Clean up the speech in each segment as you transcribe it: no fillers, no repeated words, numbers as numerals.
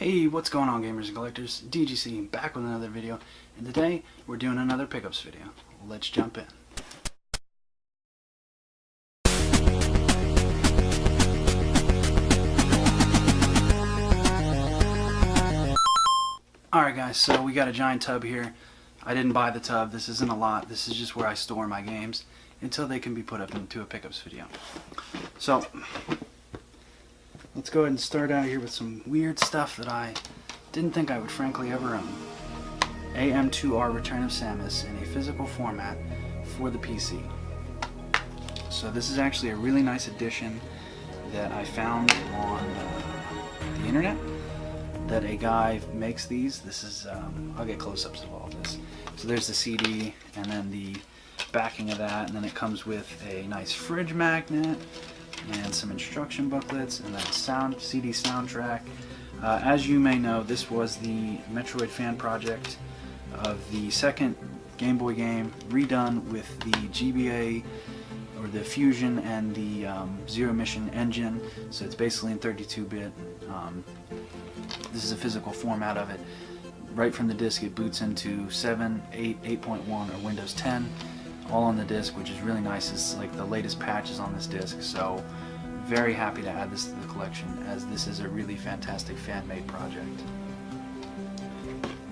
Hey, what's going on, gamers and collectors? DGC back with another video, and today we're doing another pickups video. Let's jump in. Alright guys, so we got a giant tub here. I didn't buy the tub, this isn't a lot, this is just where I store my games until they can be put up into a pickups video. So, let's go ahead and start out here with some weird stuff that I didn't think I would frankly ever own. AM2R Return of Samus in a physical format for the PC. So this is actually a really nice edition that I found on the internet, that a guy makes these. This is, I'll get close-ups of all of this. So there's the CD and then the backing of that, and then it comes with a nice fridge magnet and some instruction booklets and then a CD soundtrack. As you may know, this was the Metroid fan project of the second Game Boy game, redone with the GBA or the Fuzion and the Zero Mission engine. So it's basically in 32-bit. This is a physical format of it. Right from the disc, it boots into 7, 8, 8.1, or Windows 10, all on the disc, which is really nice. It's like the latest patches on this disc. So very happy to add this to the collection, as this is a really fantastic fan-made project.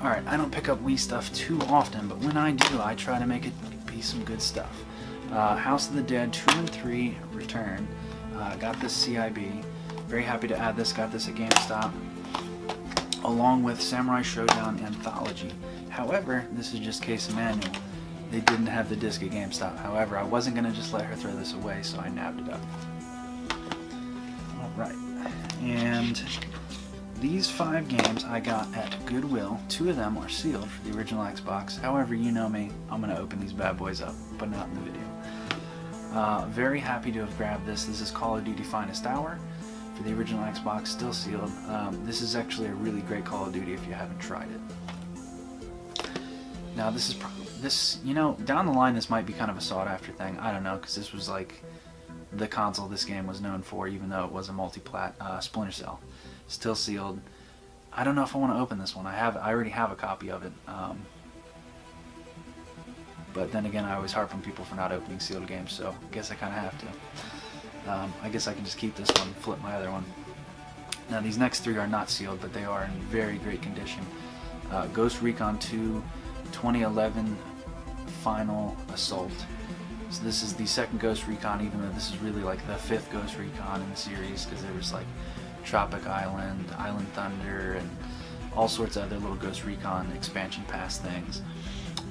Alright, I don't pick up Wii stuff too often, but when I do, I try to make it be some good stuff. House of the Dead 2 and 3 Return. Got this CIB. Very happy to add this. Got this at GameStop, along with Samurai Showdown Anthology. However, this is just case manual. They didn't have the disc at GameStop. However, I wasn't going to just let her throw this away, so I nabbed it up. Alright, and these 5 games I got at Goodwill. 2 of them are sealed for the original Xbox. However, you know me, I'm going to open these bad boys up, but not in the video. Very happy to have grabbed this. This is Call of Duty Finest Hour for the original Xbox, still sealed. This is actually a really great Call of Duty if you haven't tried it. Now this is you know, down the line this might be kind of a sought after thing. I don't know, because this was like the console this game was known for, even though it was a multi-plat. Splinter Cell, still sealed. I don't know if I want to open this one. I already have a copy of it. But then again, I always harp on people for not opening sealed games, so I guess I kind of have to. I guess I can just keep this one and flip my other one. Now these next 3 are not sealed, but they are in very great condition. Ghost Recon 2 2011 Final Assault. So this is the second Ghost Recon, even though this is really like the 5th Ghost Recon in the series, because there was like Tropic Island, Island Thunder, and all sorts of other little Ghost Recon expansion pass things.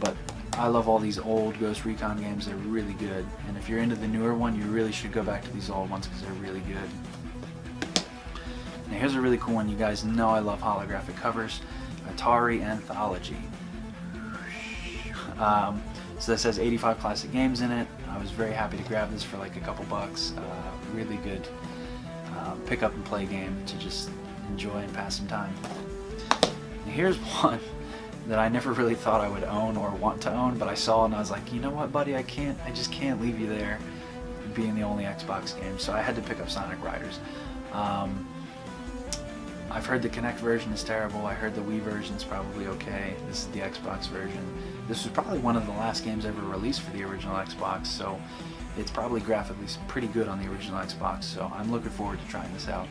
But I love all these old Ghost Recon games. They're really good, and if you're into the newer one, you really should go back to these old ones because they're really good. Now here's a really cool one. You guys know I love holographic covers. Atari Anthology. So this has 85 classic games in it. I was very happy to grab this for like a couple bucks. Really good pick up and play game to just enjoy and pass some time. Now here's one that I never really thought I would own or want to own, but I saw it and I was like, you know what, buddy, I just can't leave you there being the only Xbox game. So I had to pick up Sonic Riders. I've heard the Kinect version is terrible. I heard the Wii version is probably okay. This is the Xbox version. This was probably one of the last games ever released for the original Xbox, so it's probably graphically pretty good on the original Xbox, so I'm looking forward to trying this out.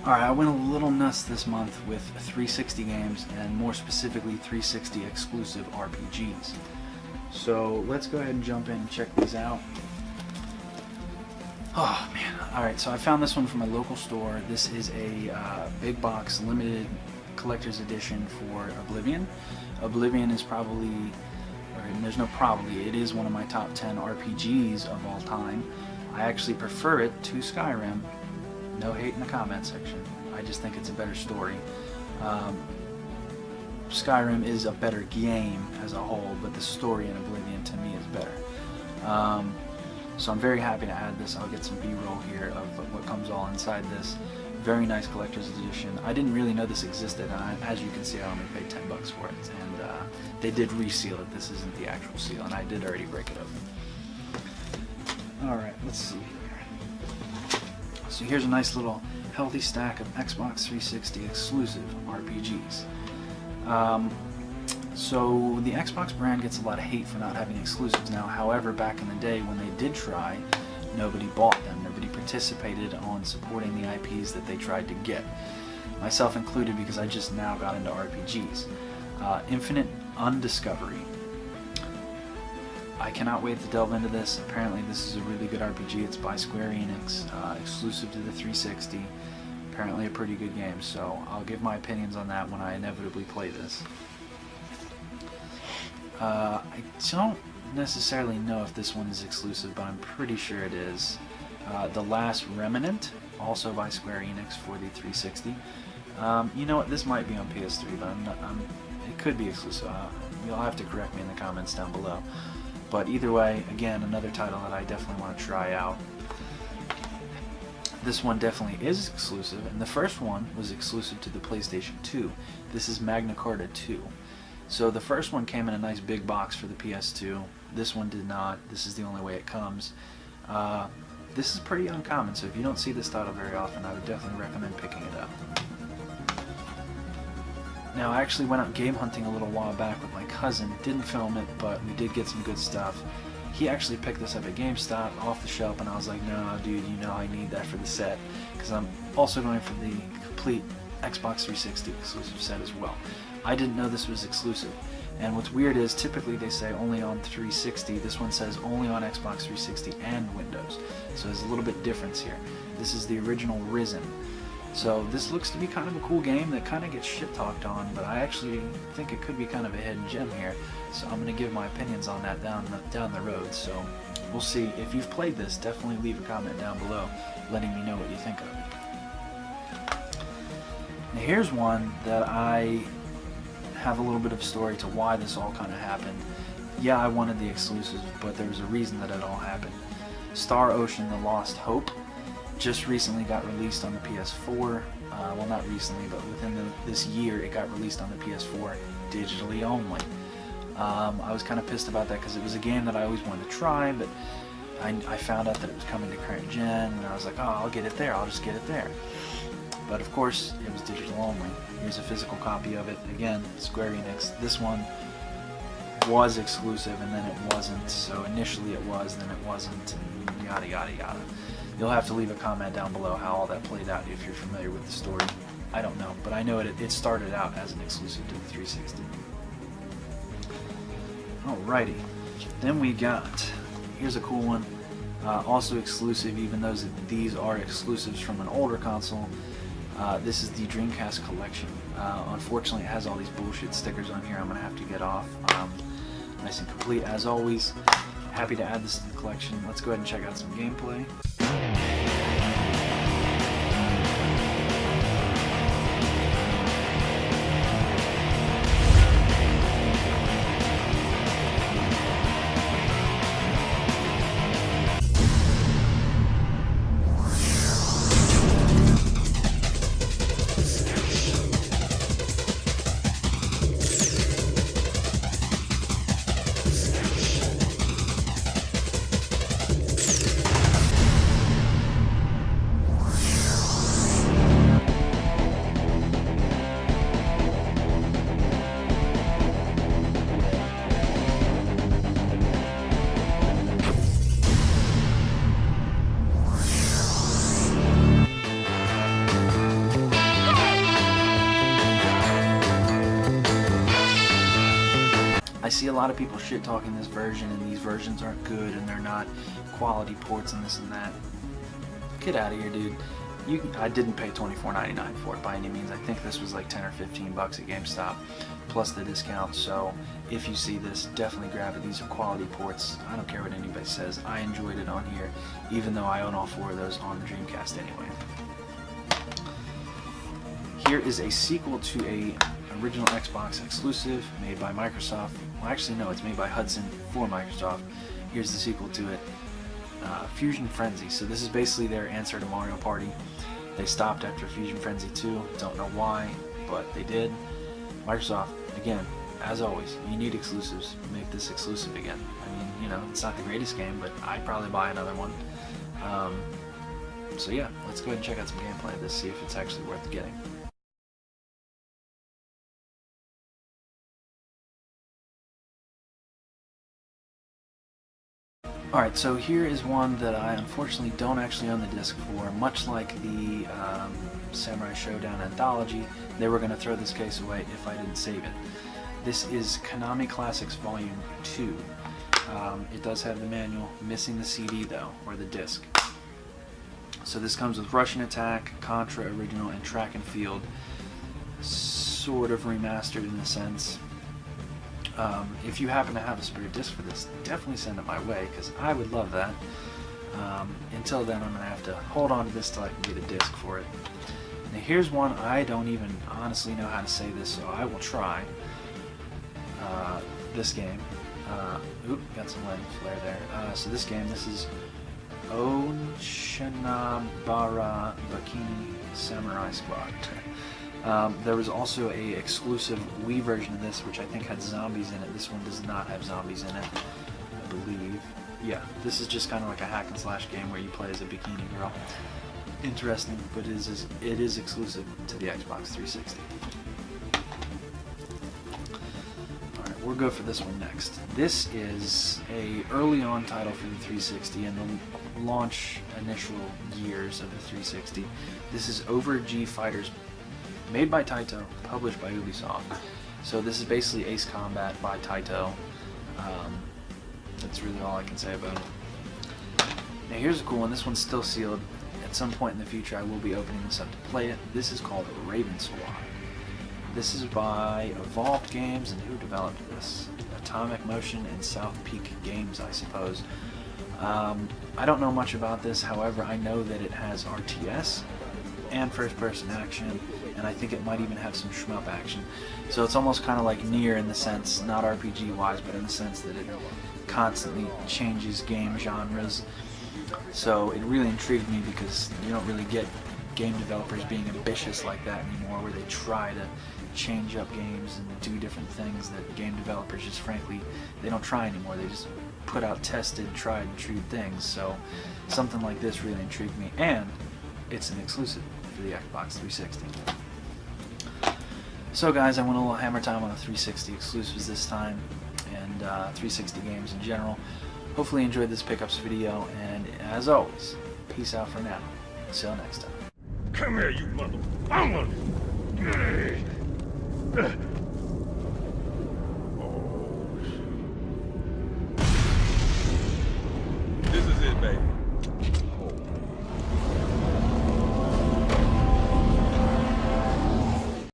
Alright, I went a little nuts this month with 360 games, and more specifically 360 exclusive RPGs. So let's go ahead and jump in and check these out. Oh man, alright, so I found this one from a local store. This is a big box limited collector's edition for Oblivion. Oblivion is probably, or there's no probably, it is one of my top 10 RPGs of all time. I actually prefer it to Skyrim. No hate in the comment section. I just think it's a better story. Skyrim is a better game as a whole, but the story in Oblivion to me is better. So I'm very happy to add this. I'll get some B-roll here of what comes all inside this. Very nice collector's edition. I didn't really know this existed, and as you can see, I only paid 10 bucks for it. And they did reseal it. This isn't the actual seal, and I did already break it open. Alright, let's see here. So here's a nice little healthy stack of Xbox 360 exclusive RPGs. So the Xbox brand gets a lot of hate for not having exclusives now. However, back in the day when they did try, nobody bought them. Nobody participated on supporting the IPs that they tried to get. Myself included, because I just now got into RPGs. Infinite Undiscovery. I cannot wait to delve into this. Apparently this is a really good RPG. It's by Square Enix, exclusive to the 360. Apparently a pretty good game, so I'll give my opinions on that when I inevitably play this. I don't necessarily know if this one is exclusive, but I'm pretty sure it is. The Last Remnant, also by Square Enix for the 360. You know what, this might be on PS3, but it could be exclusive. You'll have to correct me in the comments down below. But either way, again, another title that I definitely want to try out. This one definitely is exclusive, and the first one was exclusive to the PlayStation 2. This is Magna Carta 2. So the first one came in a nice big box for the PS2. This one did not. This is the only way it comes. This is pretty uncommon, so if you don't see this title very often, I would definitely recommend picking it up. Now, I actually went out game hunting a little while back with my cousin. Didn't film it, but we did get some good stuff. He actually picked this up at GameStop off the shelf, and I was like, no, dude, you know I need that for the set, because I'm also going for the complete Xbox 360 exclusive set as well. I didn't know this was exclusive, and what's weird is typically they say only on 360. This one says only on Xbox 360 and Windows, so there's a little bit difference here. This is the original Risen. So this looks to be kind of a cool game that kind of gets shit talked on, but I actually think it could be kind of a hidden gem here. So I'm going to give my opinions on that down the road. So we'll see. If you've played this, definitely leave a comment down below letting me know what you think of it. Now here's one that I have a little bit of a story to why this all kind of happened. Yeah, I wanted the exclusives, but there was a reason that it all happened. Star Ocean: The Lost Hope just recently got released on the PS4. Well, not recently, but within this year it got released on the PS4 digitally only. I was kind of pissed about that because it was a game that I always wanted to try, but I found out that it was coming to current gen, and I was like, oh, I'll get it there, I'll just get it there. But of course, it was digital only. Here's a physical copy of it. Again, Square Enix. This one was exclusive, and then it wasn't. So initially it was, then it wasn't, and yada yada yada. You'll have to leave a comment down below how all that played out if you're familiar with the story. I don't know, but I know it started out as an exclusive to the 360. Alrighty, then we got, here's a cool one, also exclusive, even though these are exclusives from an older console. This is the Dreamcast collection. Unfortunately, it has all these bullshit stickers on here I'm going to have to get off. Nice and complete as always. Happy to add this to the collection. Let's go ahead and check out some gameplay. I see a lot of people shit talking this version, and these versions aren't good, and they're not quality ports and this and that. Get out of here, dude. I didn't pay $24.99 for it by any means. I think this was like 10 or 15 bucks at GameStop, plus the discount. So if you see this, definitely grab it. These are quality ports. I don't care what anybody says. I enjoyed it on here, even though I own all 4 of those on the Dreamcast anyway. Here is a sequel to a original Xbox exclusive made by Microsoft. Well, actually no, it's made by Hudson for Microsoft. Here's the sequel to it, Fusion Frenzy. So this is basically their answer to Mario Party. They stopped after Fusion Frenzy 2. Don't know why, but they did. Microsoft, again, as always, you need exclusives. Make this exclusive again. I mean, you know, it's not the greatest game, but I'd probably buy another one. So yeah, let's go ahead and check out some gameplay of this, see if it's actually worth getting. Alright, so here is one that I unfortunately don't actually own the disc for. Much like the Samurai Showdown anthology, they were going to throw this case away if I didn't save it. This is Konami Classics Volume 2. It does have the manual, missing the CD though, or the disc. So this comes with Russian Attack, Contra Original, and Track and Field, sort of remastered in a sense. If you happen to have a spare disc for this, definitely send it my way, because I would love that. Until then, I'm going to have to hold on to this till I can get a disc for it. Now here's one I don't even honestly know how to say this, so I will try. This game. Oop, got some lens flare there. So this game, this is Onechanbara Bikini Samurai Squad. There was also a exclusive Wii version of this, which I think had zombies in it. This one does not have zombies in it, I believe. Yeah, this is just kind of like a hack and slash game where you play as a bikini girl. Interesting, but it is exclusive to the Xbox 360. Alright, we'll go for this one next. This is a early on title for the 360 in the launch initial years of the 360. This is Over G Fighters, made by Taito, published by Ubisoft. So this is basically Ace Combat by Taito. That's really all I can say about it. Now here's a cool one. This one's still sealed. At some point in the future I will be opening this up to play it. This is called Raven Squad. This is by Evolved Games, and who developed this? Atomic Motion and South Peak Games, I suppose. I don't know much about this, however I know that it has RTS and first-person action, and I think it might even have some shmup action. So it's almost kind of like Nier in the sense, not RPG-wise, but in the sense that it constantly changes game genres. So it really intrigued me because you don't really get game developers being ambitious like that anymore, where they try to change up games and do different things that game developers just frankly, they don't try anymore. They just put out tested, tried and true things. So something like this really intrigued me, and it's an exclusive for the Xbox 360. So guys, I went a little hammer time on the 360 exclusives this time, and 360 games in general. Hopefully you enjoyed this pickups video, and as always, peace out for now. See you next time. Come here, you mother...